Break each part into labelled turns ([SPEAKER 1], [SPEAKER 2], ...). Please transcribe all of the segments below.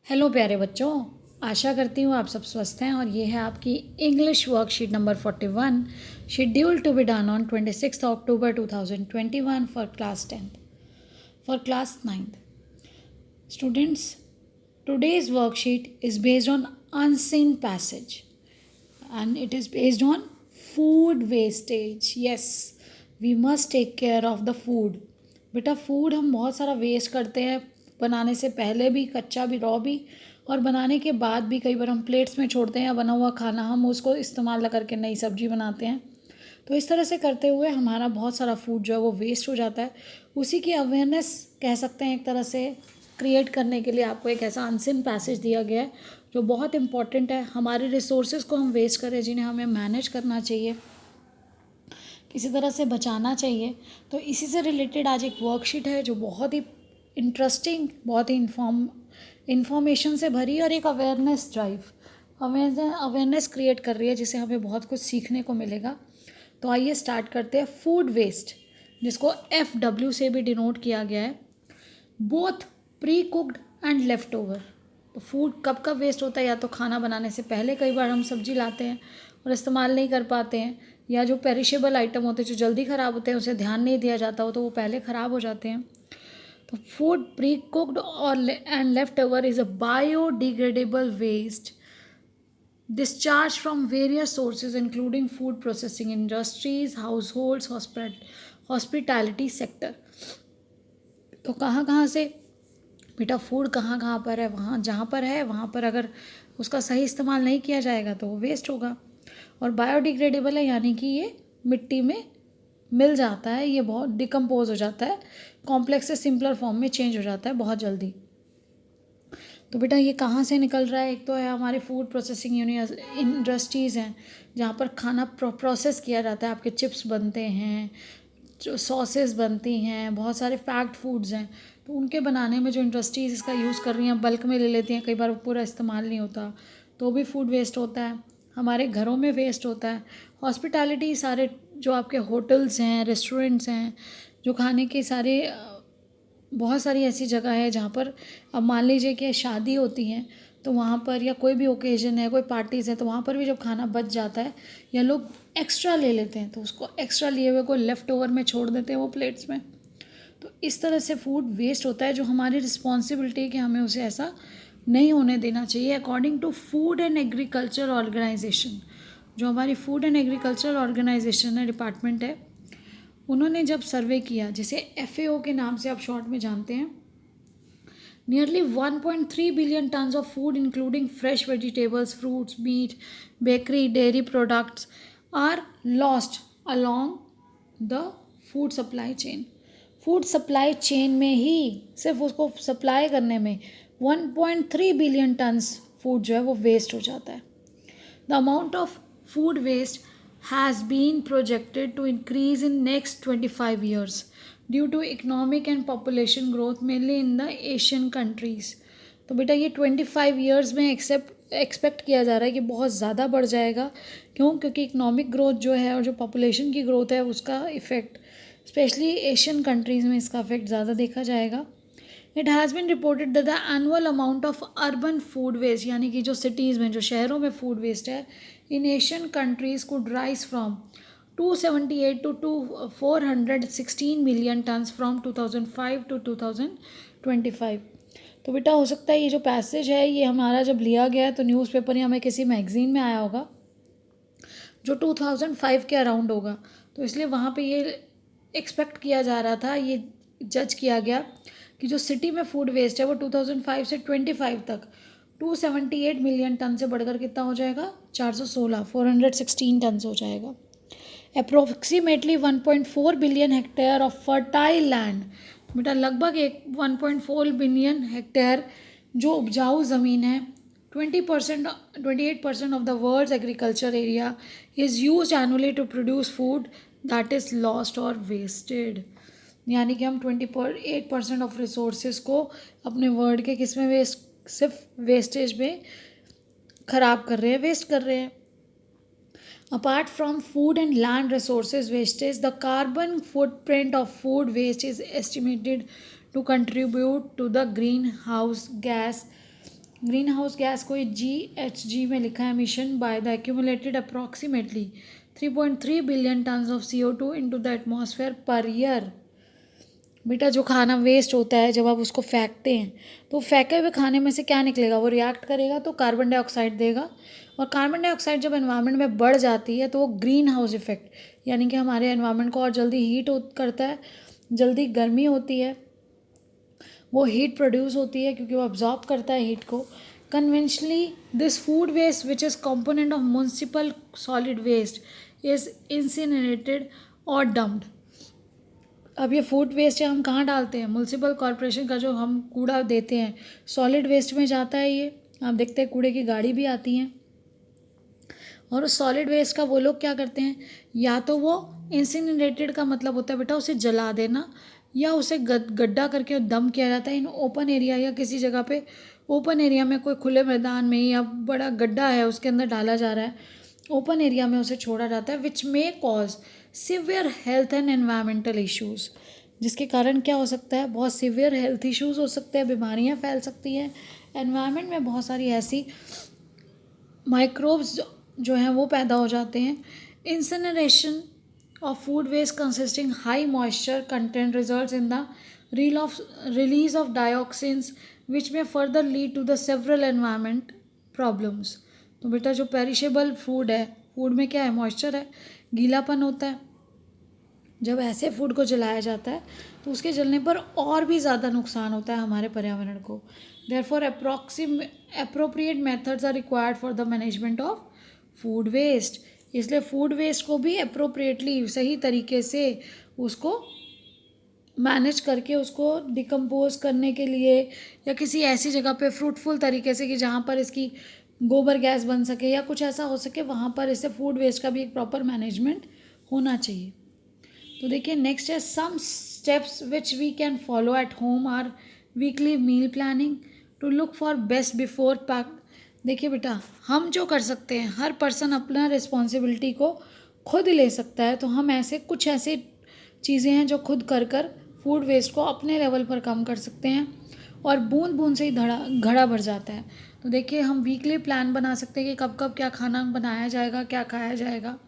[SPEAKER 1] Hello प्यारे बच्चों, आशा करती हूँ आप सब स्वस्थ हैं। और ये है आपकी English worksheet number 41, schedule to be done on 26 October 2021 for class 10th, for class 9th. Students, today's worksheet is based on unseen passage and it is based on food wastage. Yes, we must take care of the food. बेटा food हम बहुत सारा waste करते हैं, बनाने से पहले भी, कच्चा भी, रॉ भी, और बनाने के बाद भी कई बार हम प्लेट्स में छोड़ते हैं या बना हुआ खाना हम उसको इस्तेमाल करके नई सब्जी बनाते हैं। तो इस तरह से करते हुए हमारा बहुत सारा फूड जो है वो वेस्ट हो जाता है। उसी की अवेयरनेस कह सकते हैं एक तरह से क्रिएट करने के लिए आपको एक ऐसा अनसिन पैसेज दिया गया है जो बहुत इंपॉर्टेंट है। हमारे रिसोर्सेज को हम वेस्ट करें जिन्हें हमें मैनेज करना चाहिए, किसी तरह से बचाना चाहिए। तो इसी से रिलेटेड आज एक वर्कशीट है जो बहुत ही इंटरेस्टिंग, बहुत ही इंफॉर्मेशन से भरी और एक अवेयरनेस क्रिएट कर रही है जिससे हमें बहुत कुछ सीखने को मिलेगा। तो आइए स्टार्ट करते हैं। फूड वेस्ट, जिसको FW से भी डिनोट किया गया है, both pre cooked and left over. तो फूड कब कब वेस्ट होता है, या तो खाना बनाने से पहले कई बार हम सब्जी लाते हैं और इस्तेमाल नहीं कर पाते हैं, या जो पेरिशेबल आइटम होते हैं जो जल्दी ख़राब होते हैं उसे ध्यान नहीं दिया जाता हो तो वो पहले ख़राब हो जाते हैं। तो फूड प्री कुक्ड और and left over is a biodegradable waste discharged from various sources including food processing industries, households, hospitality sector. तो कहाँ कहाँ से बेटा फूड कहाँ कहाँ पर है, वहाँ जहाँ पर है वहाँ पर अगर उसका सही इस्तेमाल नहीं किया जाएगा तो वो वेस्ट होगा। और बायोडिग्रेडेबल है यानी कि ये मिट्टी में मिल जाता है, ये बहुत डिकम्पोज हो जाता है, कॉम्प्लेक्स से सिंपलर फॉर्म में चेंज हो जाता है बहुत जल्दी। तो बेटा ये कहाँ से निकल रहा है? एक तो है हमारे फूड प्रोसेसिंग इंडस्ट्रीज़ हैं जहाँ पर खाना प्रोसेस किया जाता है। आपके चिप्स बनते हैं, जो सॉसेस बनती हैं, बहुत सारे पैक्ड फूड्स हैं। तो उनके बनाने में जो इंडस्ट्रीज़ इसका यूज़ कर रही हैं, बल्क में ले लेती हैं, कई बार पूरा इस्तेमाल नहीं होता तो भी फूड वेस्ट होता है। हमारे घरों में वेस्ट होता है। हॉस्पिटैलिटी, सारे जो आपके होटल्स हैं, रेस्टोरेंट्स हैं, जो खाने के सारे बहुत सारी ऐसी जगह है जहाँ पर अब मान लीजिए कि शादी होती है तो वहाँ पर, या कोई भी ओकेजन है, कोई पार्टीज़ है, तो वहाँ पर भी जब खाना बच जाता है या लोग एक्स्ट्रा ले लेते हैं तो उसको एक्स्ट्रा लिए हुए को लेफ़्ट ओवर में छोड़ देते हैं वो प्लेट्स में। तो इस तरह से फूड वेस्ट होता है जो हमारी रिस्पॉन्सिबिलिटी है कि हमें उसे ऐसा नहीं होने देना चाहिए। According to food and agriculture organization, जो हमारी फूड एंड एग्रीकल्चर ऑर्गेनाइजेशन है, डिपार्टमेंट है, उन्होंने जब सर्वे किया, जिसे FAO के नाम से आप शॉर्ट में जानते हैं, nearly 1.3 billion tons of food including fresh vegetables, fruits, meat, bakery, dairy products are lost along the food supply chain. Food supply chain में ही सिर्फ उसको सप्लाई करने में 1.3 बिलियन टन्स फूड जो है वो वेस्ट हो जाता है। The amount of food waste has been projected to increase in next 25 years due to economic and population growth mainly in the Asian countries. तो बेटा ये 25 years में एक्सपेक्ट किया जा रहा है कि बहुत ज़्यादा बढ़ जाएगा। क्यों? क्योंकि इकोनॉमिक ग्रोथ जो है और जो पॉपुलेशन की ग्रोथ है उसका इफ़ेक्ट स्पेशली एशियन कंट्रीज़ में इसका इफेक्ट ज़्यादा देखा जाएगा। It has been reported that the annual amount of urban food waste, यानी कि जो सिटीज़ में, जो शहरों में फूड वेस्ट है इन Asian countries could rise from 278 to 416 million turns from 2005 to 2025। तो बेटा हो सकता है ये जो पैसेज है ये हमारा जब लिया गया है तो न्यूज़पेपर या हमें किसी मैगजीन में आया होगा जो 2005 के अराउंड होगा, तो इसलिए वहाँ पे ये एक्सपेक्ट किया जा रहा था, ये जज किया गया कि जो सिटी में फूड वेस्ट है वो 2005 से 25 तक 278 मिलियन टन से बढ़कर कितना हो जाएगा? 416 टन हो जाएगा। Approximately 1.4 billion hectare of fertile land, बेटा लगभग 1.4 बिलियन हेक्टेयर जो उपजाऊ ज़मीन है, 28% of the world's agriculture area is used annually to produce food that is lost और वेस्टेड। यानी कि हम 28% ऑफ रिसोर्सेज को अपने वर्ल्ड के किस में वेस्ट, सिर्फ वेस्टेज में ख़राब कर रहे हैं, वेस्ट कर रहे हैं। Apart from food and land resources wastage, the carbon footprint of food waste is estimated to contribute to the greenhouse gas greenhouse gas को GHG में लिखा है, emission by the accumulated approximately 3.3 billion tons of CO2 into the atmosphere per year. बेटा जो खाना waste होता है जब आप उसको फेंकते हैं तो फेंके हुए खाने में से क्या निकलेगा, वो रिएक्ट करेगा तो कार्बन डाइऑक्साइड देगा, और कार्बन डाइऑक्साइड जब एनवायरनमेंट में बढ़ जाती है तो वो ग्रीन हाउस इफेक्ट यानी कि हमारे एनवायरनमेंट को और जल्दी हीट करता है, जल्दी गर्मी होती है, वो हीट प्रोड्यूस होती है क्योंकि वो अब्जॉर्ब करता है हीट को। Conventionally this food waste which is component of municipal solid waste is incinerated और डम्प्ड। अब ये फूड वेस्ट है हम कहाँ डालते हैं, म्युनिसिपल कॉरपोरेशन का जो हम कूड़ा देते हैं सॉलिड वेस्ट में जाता है। ये आप देखते हैं कूड़े की गाड़ी भी आती हैं, और उस सॉलिड वेस्ट का वो लोग क्या करते हैं, या तो वो इंसिनरेटेड का मतलब होता है बेटा उसे जला देना, या उसे गड्ढा करके दम किया जाता है इन ओपन एरिया या किसी जगह पे ओपन एरिया में, कोई खुले मैदान में या बड़ा गड्ढा है उसके अंदर डाला जा रहा है, ओपन एरिया में उसे छोड़ा जाता है, which may cause severe health and environmental issues, जिसके कारण क्या हो सकता है, बहुत सिवियर हेल्थ इश्यूज़ हो सकते हैं, बीमारियां फैल सकती हैं, एनवायरनमेंट में बहुत सारी ऐसी माइक्रोब्स जो हैं वो पैदा हो जाते हैं। Incineration of food waste consisting high moisture content results in the release of dioxins which may further lead to the several environment problems. तो बेटा जो पेरिशेबल फूड है, फूड में क्या है, मॉइस्चर है, गीलापन होता है, जब ऐसे फूड को जलाया जाता है तो उसके जलने पर और भी ज़्यादा नुकसान होता है हमारे पर्यावरण को। Therefore appropriate methods are required for the management of food waste. इसलिए फूड वेस्ट को भी अप्रोप्रिएटली सही तरीके से उसको मैनेज करके उसको डिकम्पोज करने के लिए, या किसी ऐसी जगह पे फ्रूटफुल तरीके से कि जहाँ पर इसकी गोबर गैस बन सके या कुछ ऐसा हो सके, वहाँ पर इससे फूड वेस्ट का भी एक प्रॉपर मैनेजमेंट होना चाहिए। तो देखिए नेक्स्ट है some steps which we can follow at home or weekly meal planning to look for best before pack. देखिए बेटा हम जो कर सकते हैं, हर पर्सन अपना रिस्पॉन्सिबिलिटी को खुद ले सकता है, तो हम ऐसे चीज़ें हैं जो खुद कर फूड वेस्ट को अपने लेवल पर कम कर सकते हैं, और बूंद बूंद से ही घड़ा भर जाता है। तो देखिए हम वीकली प्लान बना सकते हैं कि कब कब क्या खाना बनाया जाएगा, क्या खाया जाएगा।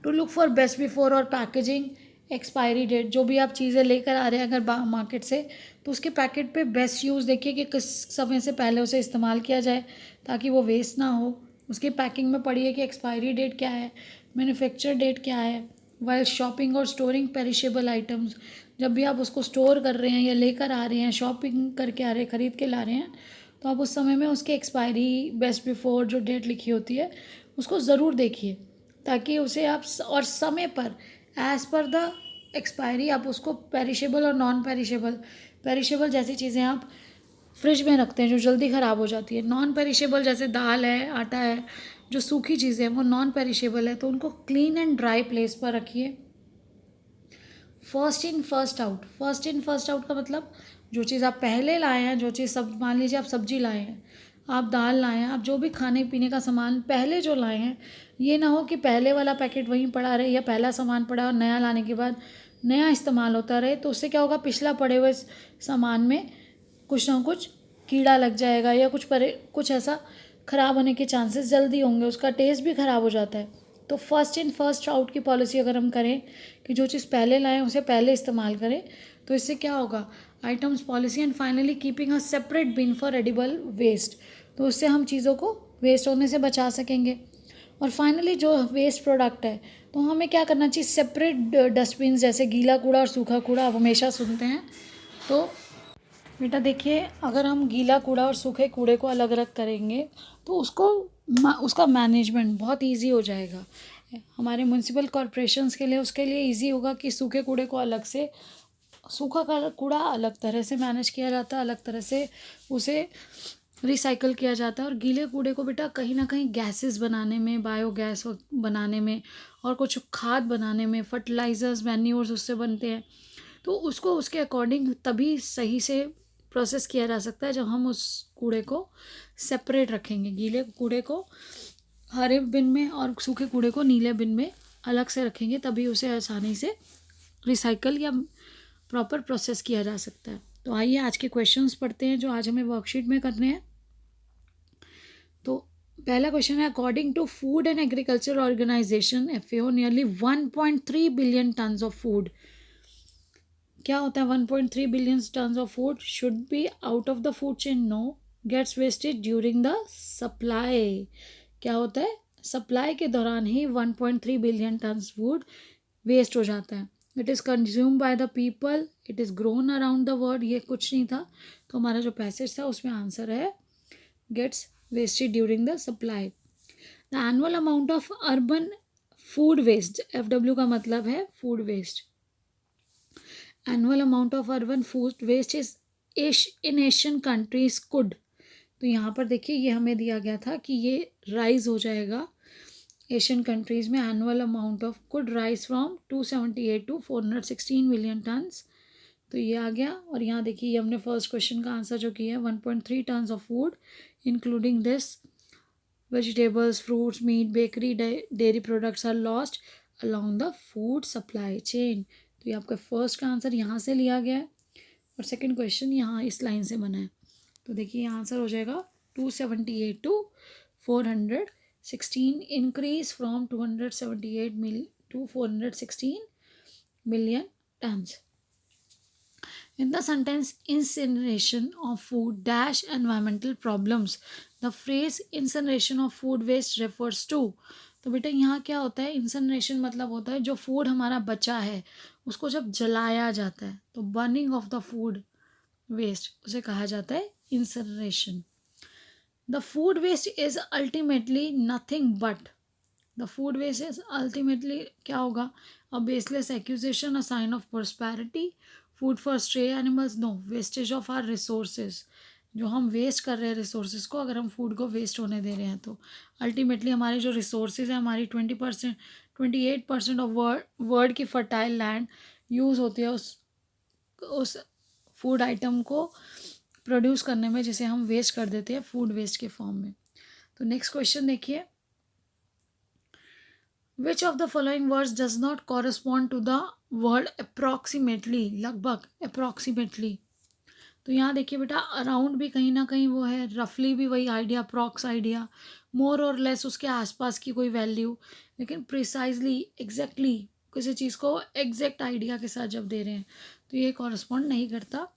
[SPEAKER 1] To look for best before और पैकेजिंग एक्सपायरी डेट, जो भी आप चीज़ें लेकर आ रहे हैं अगर मार्केट से, तो उसके पैकेट पे बेस्ट यूज़ देखिए कि किस समय से पहले उसे इस्तेमाल किया जाए ताकि वो वेस्ट ना हो। उसकी पैकिंग में पढ़िए कि एक्सपायरी डेट क्या है, मैन्युफैक्चर डेट क्या है। वाइल शॉपिंग और स्टोरिंग पेरिशेबल आइटम्स, जब भी आप उसको स्टोर कर रहे हैं या लेकर आ रहे हैं, शॉपिंग करके आ रहे हैं, ख़रीद के ला रहे हैं, तो आप उस समय में उसकी एक्सपायरी बेस्ट बिफोर जो डेट लिखी होती है उसको ज़रूर देखिए, ताकि उसे आप और समय पर एज़ पर द एक्सपायरी आप उसको पेरिशेबल और नॉन पेरिशेबल जैसी चीज़ें आप फ्रिज में रखते हैं जो जल्दी ख़राब हो जाती है, नॉन पेरिशेबल जैसे दाल है, आटा है, जो सूखी चीज़ें हैं वो नॉन पेरिशेबल है, तो उनको क्लीन एंड ड्राई प्लेस पर रखिए। फर्स्ट इन फर्स्ट आउट का मतलब जो चीज़ आप पहले लाए हैं, जो चीज़ सब मान लीजिए आप सब्जी लाए हैं, आप दाल लाए हैं, आप जो भी खाने पीने का सामान पहले जो लाए हैं, ये ना हो कि पहले वाला पैकेट वहीं पड़ा रहे या पहला सामान पड़ा और नया लाने के बाद नया इस्तेमाल होता रहे, तो उससे क्या होगा, पिछला पड़े हुए सामान में कुछ ना कुछ कीड़ा लग जाएगा या कुछ ऐसा ख़राब होने के चांसेस जल्दी होंगे, उसका टेस्ट भी ख़राब हो जाता है। तो फर्स्ट इन फर्स्ट आउट की पॉलिसी अगर हम करें कि जो चीज़ पहले लाएं उसे पहले इस्तेमाल करें, तो इससे क्या होगा, items policy and finally keeping a separate bin for edible waste, तो उससे हम चीज़ों को वेस्ट होने से बचा सकेंगे। और फाइनली जो वेस्ट प्रोडक्ट है तो हमें क्या करना चाहिए, सेपरेट डस्टबिन, जैसे गीला कूड़ा और सूखा कूड़ा आप हमेशा सुनते हैं। तो बेटा देखिए अगर हम गीला कूड़ा और सूखे कूड़े को अलग अलग करेंगे तो उसका मैनेजमेंट बहुत इजी हो जाएगा। हमारे म्यूनसिपल कॉरपोरेशंस के लिए उसके लिए इजी होगा कि सूखे कूड़े को अलग से, सूखा कूड़ा अलग तरह से मैनेज किया जाता है, अलग तरह से उसे रिसाइकल किया जाता है, और गीले कूड़े को बेटा कहीं ना कहीं गैसेस बनाने में, बायोगैस बनाने में और कुछ खाद बनाने में, फर्टिलाइजर्स, मैन्योर्स उससे बनते हैं, तो उसको उसके अकॉर्डिंग तभी सही से प्रोसेस किया जा सकता है जब हम उस कूड़े को सेपरेट रखेंगे, गीले कूड़े को हरे बिन में और सूखे कूड़े को नीले बिन में अलग से रखेंगे, तभी उसे आसानी से रिसाइकल या प्रॉपर प्रोसेस किया जा सकता है। तो आइए आज के क्वेश्चंस पढ़ते हैं जो आज हमें वर्कशीट में करने हैं। तो पहला क्वेश्चन है, according to food and agriculture organization FAO nearly 1.3 billion tons of food, क्या होता है 1.3 billion tons of food should be out of the food chain, no, gets wasted during the supply. क्या होता है, सप्लाई के दौरान ही 1.3 बिलियन टन्स फूड वेस्ट हो जाता है। It is consume by the people, it is grown around the world, ये कुछ नहीं था। तो हमारा जो पैसेज था उसमें आंसर है gets wasted during the supply. The annual amount of urban food waste, FW का मतलब है food waste. Annual amount of urban food waste is in Asian countries could, तो यहाँ पर देखिए ये हमें दिया गया था कि ये राइज हो जाएगा एशियन कंट्रीज़ में। Annual amount of could rise from 278 to 416 million tons, तो ये आ गया। और यहाँ देखिए ये हमने फर्स्ट क्वेश्चन का आंसर जो किया है 1.3 tons of food including this vegetables, fruits, meat, bakery, dairy products are lost along the food supply chain. तो ये आपका फर्स्ट का आंसर यहाँ से लिया गया है और सेकंड क्वेश्चन यहाँ इस लाइन से बना है। तो देखिए यहाँ आंसर हो जाएगा 278 to 416, increase from 278 to 416 million tons. In the sentence incineration of food dash environmental problems, the phrase incineration of food waste refers to, तो बेटा यहाँ क्या होता है, इंसनरेशन मतलब होता है जो फूड हमारा बचा है उसको जब जलाया जाता है, तो burning of the food waste उसे कहा जाता है incineration. The food waste is ultimately nothing but, the food waste is ultimately क्या होगा, a baseless accusation, a sign of prosperity, food for stray animals, no, wastage of our resources, जो हम waste कर रहे हैं रिसोर्सेज को, अगर हम फूड को वेस्ट होने दे रहे हैं तो अल्टीमेटली हमारे जो रिसोर्सेज हैं, हमारी 28% ऑफ वर्ल्ड की फर्टाइल लैंड यूज़ होती है उस फूड आइटम को प्रोड्यूस करने में, जिसे हम वेस्ट कर देते हैं फूड वेस्ट के फॉर्म में। तो नेक्स्ट क्वेश्चन देखिए, which of the following words does not correspond to the word approximately, लगभग, अप्रॉक्सीमेटली। तो यहाँ देखिए बेटा अराउंड भी कहीं ना कहीं वो है, रफली भी वही आइडिया, अप्रॉक्स आइडिया, मोर और लेस उसके आसपास की कोई वैल्यू, लेकिन प्रिसाइजली एग्जैक्टली किसी चीज़ को एग्जैक्ट आइडिया के साथ जब दे रहे हैं तो ये कॉरस्पॉन्ड नहीं करता।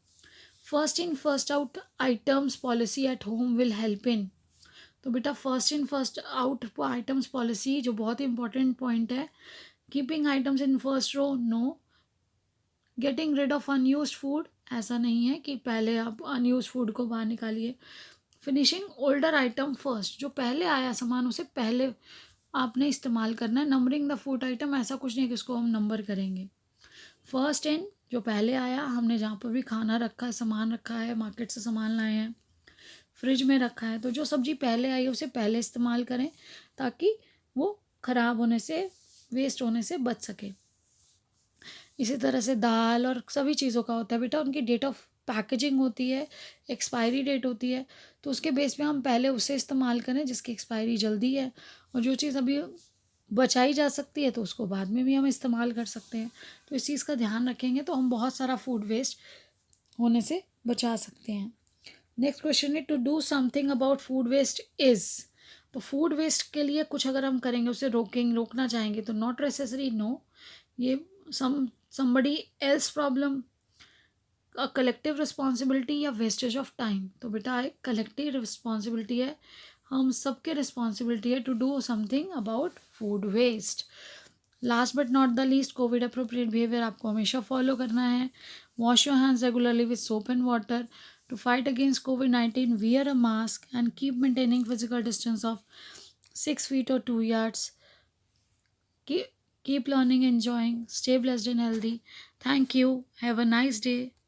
[SPEAKER 1] First in first out items policy at home will help in, तो बेटा first in first out items policy जो बहुत ही इंपॉर्टेंट पॉइंट है, keeping items in first row, no, getting rid of unused food, ऐसा नहीं है कि पहले आप अनयूज्ड फूड को बाहर निकालिए, फिनिशिंग ओल्डर आइटम फर्स्ट, जो पहले आया सामान उसे पहले आपने इस्तेमाल करना है, नंबरिंग द फूड आइटम, ऐसा कुछ नहीं कि उसको हम नंबर करेंगे। फर्स्ट इन, जो पहले आया, हमने जहाँ पर भी खाना रखा है, सामान रखा है, मार्केट से सामान लाए हैं, फ्रिज में रखा है, तो जो सब्ज़ी पहले आई है उसे पहले इस्तेमाल करें ताकि वो ख़राब होने से, वेस्ट होने से बच सके। इसी तरह से दाल और सभी चीज़ों का होता है बेटा, उनकी डेट ऑफ पैकेजिंग होती है, एक्सपायरी डेट होती है, तो उसके बेस पे हम पहले उसे इस्तेमाल करें जिसकी एक्सपायरी जल्दी है, और जो चीज़ अभी बचाई जा सकती है तो उसको बाद में भी हम इस्तेमाल कर सकते हैं। तो इस चीज़ का ध्यान रखेंगे तो हम बहुत सारा फूड वेस्ट होने से बचा सकते हैं। नेक्स्ट क्वेश्चन है, to do something about food waste is, तो फूड वेस्ट के लिए कुछ अगर हम करेंगे, उसे रोकना चाहेंगे तो नॉट नेसेसरी, नो, ये somebody else problem, a collective responsibility या वेस्टेज ऑफ टाइम, तो बेटा एक कलेक्टिव रिस्पॉन्सिबिलिटी है, हम सबके रिस्पॉन्सिबिलिटी है to do something about food waste. Last but not the least, covid appropriate behaviour आपको हमेशा फॉलो करना है, wash your hands regularly with soap and water, to fight against COVID-19 wear a mask and keep maintaining physical distance of 6 feet or 2 yards. Keep learning, enjoying, stay blessed and healthy. Thank you. Have a nice day.